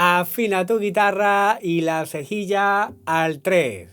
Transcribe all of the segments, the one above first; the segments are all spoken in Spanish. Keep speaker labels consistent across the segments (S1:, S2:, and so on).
S1: Afina tu guitarra y la cejilla al 3.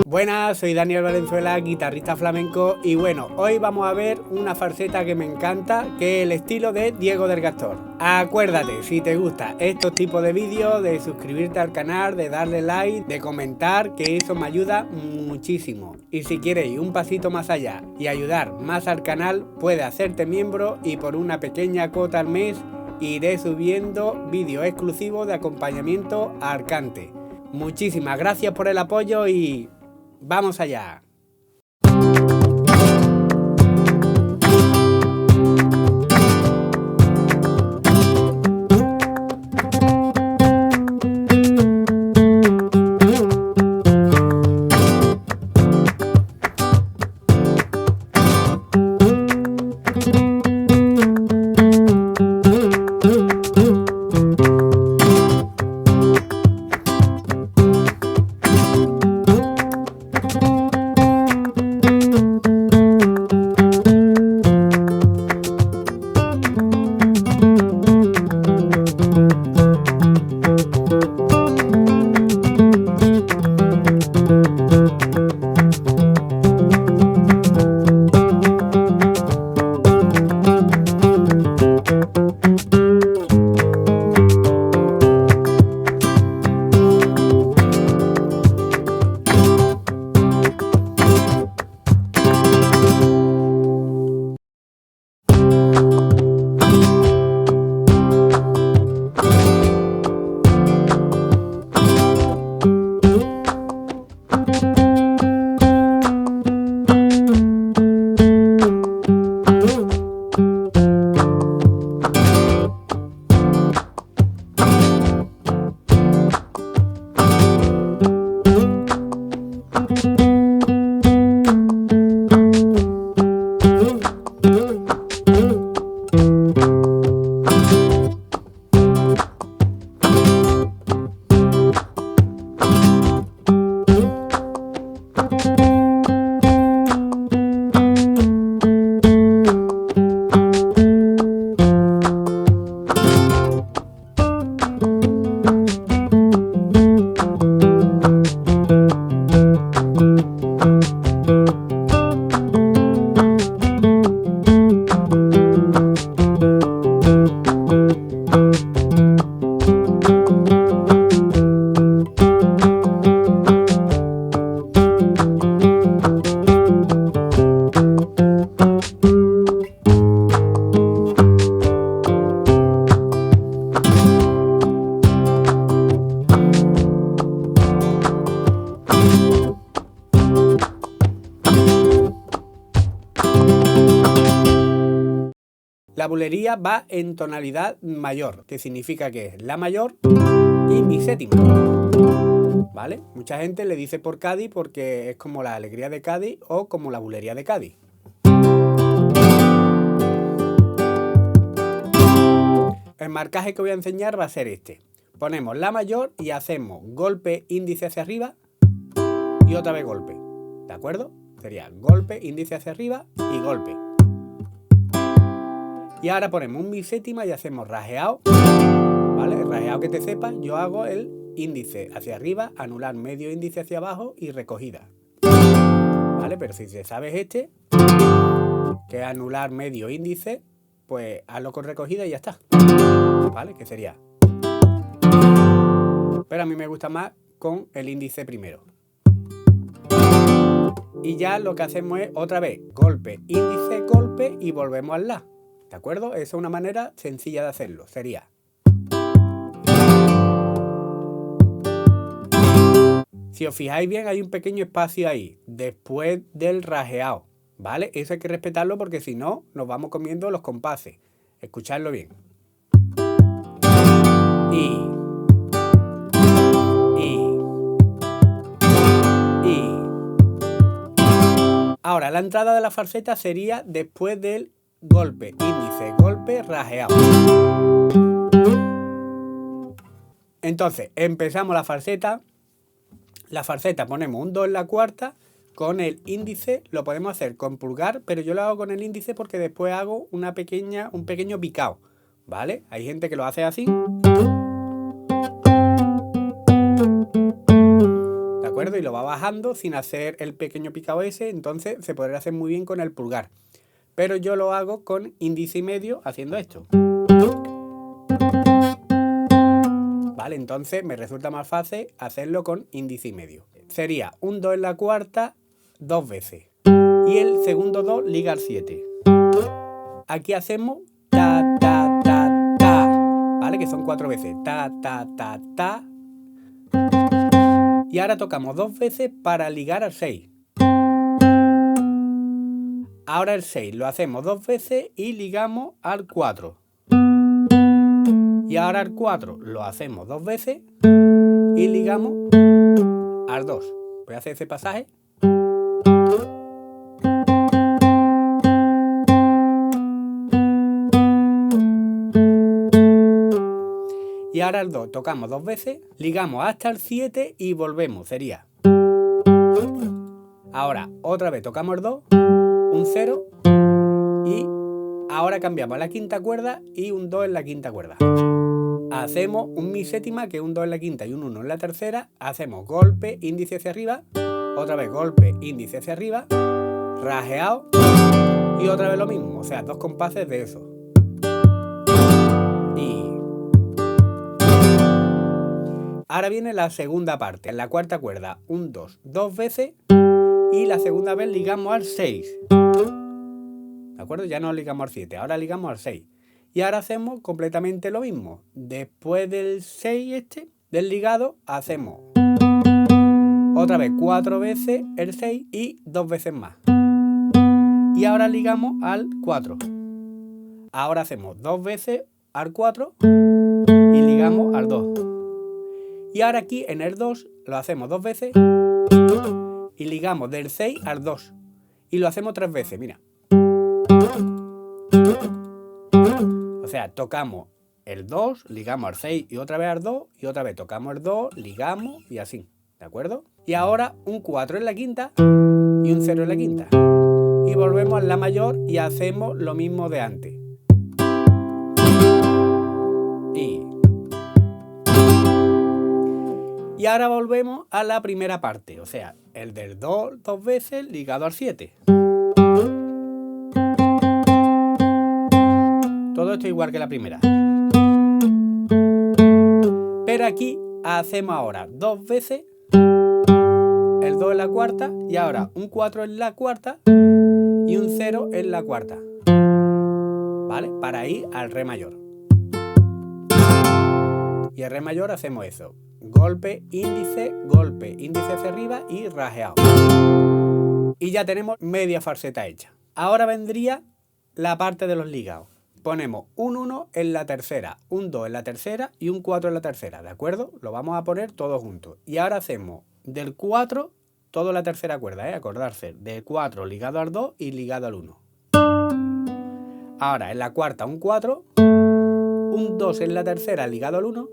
S1: Buenas, soy Daniel Valenzuela, guitarrista flamenco, y bueno, hoy vamos a ver una falseta que me encanta, que es el estilo de Diego del Gastor. Acuérdate, si te gusta estos tipos de vídeos, de suscribirte al canal, de darle like, de comentar, que eso me ayuda muchísimo. Y si quieres ir un pasito más allá y ayudar más al canal, puedes hacerte miembro y por una pequeña cuota al mes iré subiendo vídeos exclusivos de acompañamiento al cante. Muchísimas gracias por el apoyo y ¡vamos allá! La bulería va en tonalidad mayor, que significa que es la mayor y mi séptima, ¿vale? Mucha gente le dice por Cádiz porque es como la alegría de Cádiz o como la bulería de Cádiz. El marcaje que voy a enseñar va a ser este. Ponemos la mayor y hacemos golpe índice hacia arriba y otra vez golpe, ¿de acuerdo? Sería golpe, índice hacia arriba y golpe. Y ahora ponemos un mi séptima y hacemos rajeado, ¿vale? El rajeado que te sepa, yo hago el índice hacia arriba, anular medio índice hacia abajo y recogida, ¿vale? Pero si te sabes este, que es anular medio índice, pues hazlo con recogida y ya está, ¿vale? Que sería. Pero a mí me gusta más con el índice primero. Y ya lo que hacemos es otra vez golpe, índice, golpe y volvemos al la. ¿De acuerdo? Esa es una manera sencilla de hacerlo. Sería. Si os fijáis bien, hay un pequeño espacio ahí, después del rajeado, ¿vale? Eso hay que respetarlo porque si no, nos vamos comiendo los compases. Escuchadlo bien. Y. Ahora, la entrada de la falseta sería después del golpe, índice, golpe, rajeado. Entonces, empezamos la falseta. La falseta ponemos un do en la cuarta, con el índice, lo podemos hacer con pulgar, pero yo lo hago con el índice porque después hago un pequeño picado, ¿vale? Hay gente que lo hace así. ¿De acuerdo? Y lo va bajando sin hacer el pequeño picado ese, entonces se podrá hacer muy bien con el pulgar. Pero yo lo hago con índice y medio haciendo esto. Vale, entonces me resulta más fácil hacerlo con índice y medio. Sería un 2 en la cuarta 2 veces. Y el segundo 2 liga al 7. Aquí hacemos ta, ta, ta, ta. ¿Vale? Que son 4 veces. Ta, ta, ta, ta. Y ahora tocamos 2 veces para ligar al 6. Ahora el 6 lo hacemos 2 veces y ligamos al 4. Y ahora el 4 lo hacemos 2 veces y ligamos al 2. Voy a hacer ese pasaje. Y ahora el 2 tocamos 2 veces, ligamos hasta el 7 y volvemos. Sería. Ahora otra vez tocamos el 2, un 0 y ahora cambiamos a la quinta cuerda y un 2 en la quinta cuerda. Hacemos un mi séptima, que es un 2 en la quinta y un 1 en la tercera. Hacemos golpe, índice hacia arriba. Otra vez golpe, índice hacia arriba. Rajeado. Y otra vez lo mismo. O sea, 2 compases de eso. Y ahora viene la segunda parte. En la cuarta cuerda, un 2, 2 veces. Y la segunda vez ligamos al 6. ¿De acuerdo? Ya no ligamos al 7. Ahora ligamos al 6. Y ahora hacemos completamente lo mismo. Después del 6 del ligado, hacemos otra vez 4 veces el 6 y 2 veces más. Y ahora ligamos al 4. Ahora hacemos 2 veces al 4 y ligamos al 2. Y ahora aquí en el 2 lo hacemos 2 veces y ligamos del 6 al 2. Y lo hacemos 3 veces, mira. O sea, tocamos el 2, ligamos al 6 y otra vez al 2, y otra vez tocamos el 2, ligamos y así, ¿de acuerdo? Y ahora un 4 en la quinta y un 0 en la quinta. Y volvemos a la mayor y hacemos lo mismo de antes. Y ahora volvemos a la primera parte, o sea, el del 2 2 veces ligado al 7. Todo esto igual que la primera. Pero aquí hacemos ahora 2 veces el 2 en la cuarta y ahora un 4 en la cuarta y un 0 en la cuarta. ¿Vale? Para ir al re mayor. Y el re mayor hacemos eso. Golpe, índice hacia arriba y rajeado. Y ya tenemos media falseta hecha. Ahora vendría la parte de los ligados. Ponemos un 1 en la tercera, un 2 en la tercera y un 4 en la tercera, ¿de acuerdo? Lo vamos a poner todos juntos. Y ahora hacemos del 4, toda la tercera cuerda, acordarse, del 4 ligado al 2 y ligado al 1. Ahora en la cuarta un 4, un 2 en la tercera ligado al 1.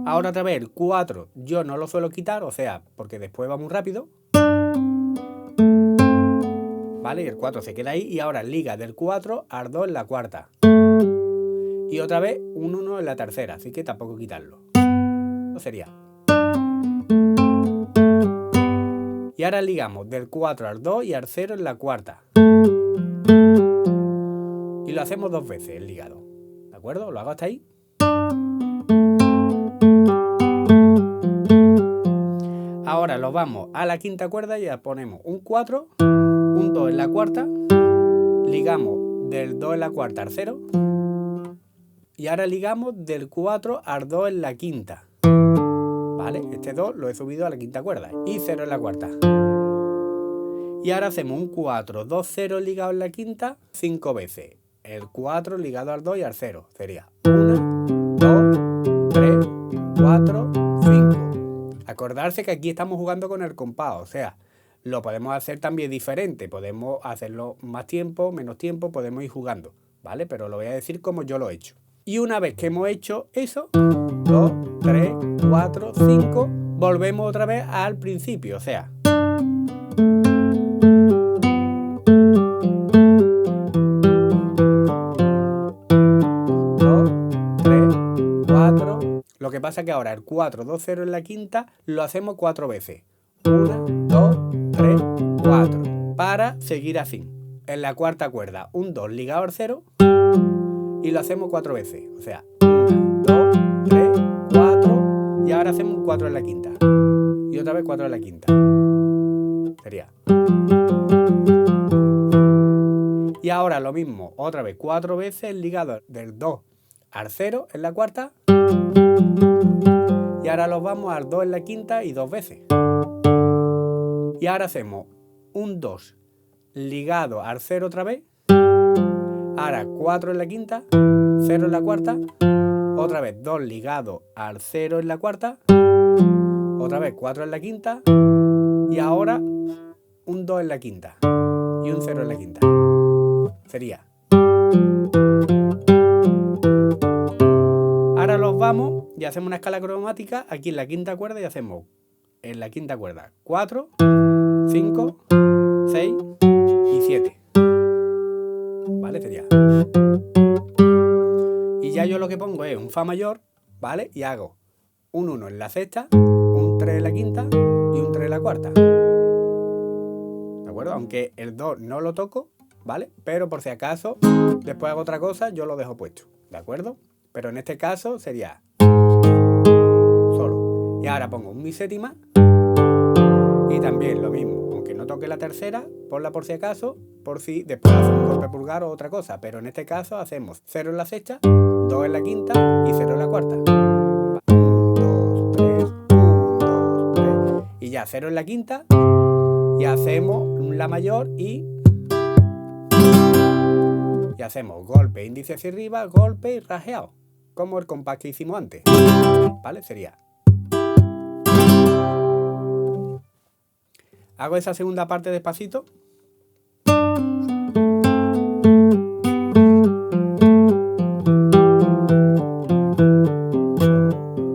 S1: Ahora otra vez el 4 yo no lo suelo quitar, o sea, porque después va muy rápido. ¿Vale? Y el 4 se queda ahí y ahora liga del 4 al 2 en la cuarta. Y otra vez un 1 en la tercera, así que tampoco quitarlo. Eso sería. Y ahora ligamos del 4 al 2 y al 0 en la cuarta. Y lo hacemos 2 veces el ligado. ¿De acuerdo? Lo hago hasta ahí. Ahora lo vamos a la quinta cuerda y ya ponemos un 4, un 2 en la cuarta, ligamos del 2 en la cuarta al 0 y ahora ligamos del 4 al 2 en la quinta. ¿Vale? Este 2 lo he subido a la quinta cuerda y 0 en la cuarta. Y ahora hacemos un 4, 2, 0 ligado en la quinta 5 veces. El 4 ligado al 2 y al 0. Sería 1, 2, 3, 4, 5. Acordarse que aquí estamos jugando con el compás, o sea, lo podemos hacer también diferente. Podemos hacerlo más tiempo, menos tiempo, podemos ir jugando, ¿vale? Pero lo voy a decir como yo lo he hecho. Y una vez que hemos hecho eso, 2, 3, 4, 5, volvemos otra vez al principio, o sea, Lo que pasa es que ahora el 4, 2, 0 en la quinta lo hacemos 4 veces. 1, 2, 3, 4. Para seguir así. En la cuarta cuerda, un 2 ligado al 0 y lo hacemos 4 veces. O sea, 1, 2, 3, 4 y ahora hacemos un 4 en la quinta. Y otra vez 4 en la quinta. Sería. Y ahora lo mismo, otra vez 4 veces ligado del 2 al 0 en la cuarta. Y ahora los vamos al 2 en la quinta y 2 veces. Y ahora hacemos un 2 ligado al 0 otra vez. Ahora 4 en la quinta, 0 en la cuarta. Otra vez 2 ligado al 0 en la cuarta. Otra vez 4 en la quinta. Y ahora un 2 en la quinta. Y un 0 en la quinta. Sería. Ahora los vamos y hacemos una escala cromática aquí en la quinta cuerda y hacemos en la quinta cuerda 4, 5, 6 y 7. ¿Vale? Sería. Y ya yo lo que pongo es un Fa mayor, ¿vale? Y hago un 1 en la sexta, un 3 en la quinta y un 3 en la cuarta. ¿De acuerdo? Aunque el 2 no lo toco, ¿vale? Pero por si acaso después hago otra cosa, yo lo dejo puesto. ¿De acuerdo? Pero en este caso sería solo. Y ahora pongo un mi séptima. Y también lo mismo. Aunque no toque la tercera, ponla por si acaso. Por si después hacemos un golpe pulgar o otra cosa. Pero en este caso hacemos 0 en la sexta, 2 en la quinta y 0 en la cuarta. 1, 2, 3, 1, 2, 3. Y ya 0 en la quinta. Y hacemos la mayor y hacemos golpe, índice hacia arriba, golpe y rasgueado. Como el compás que hicimos antes. ¿Vale? Sería. Hago esa segunda parte despacito.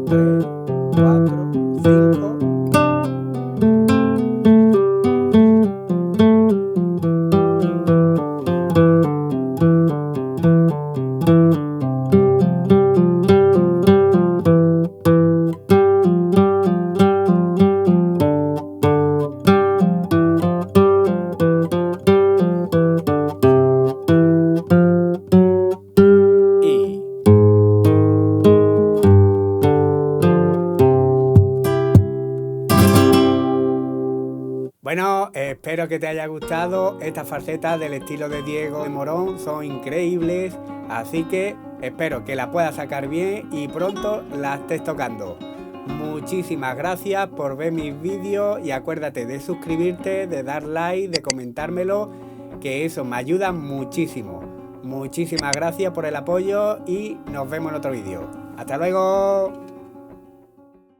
S1: 3, 4, 5. Bueno, espero que te haya gustado. Estas falsetas del estilo de Diego de Morón son increíbles, así que espero que la puedas sacar bien y pronto la estés tocando. Muchísimas gracias por ver mis vídeos y acuérdate de suscribirte, de dar like, de comentármelo, que eso me ayuda muchísimo. Muchísimas gracias por el apoyo y nos vemos en otro vídeo. ¡Hasta luego!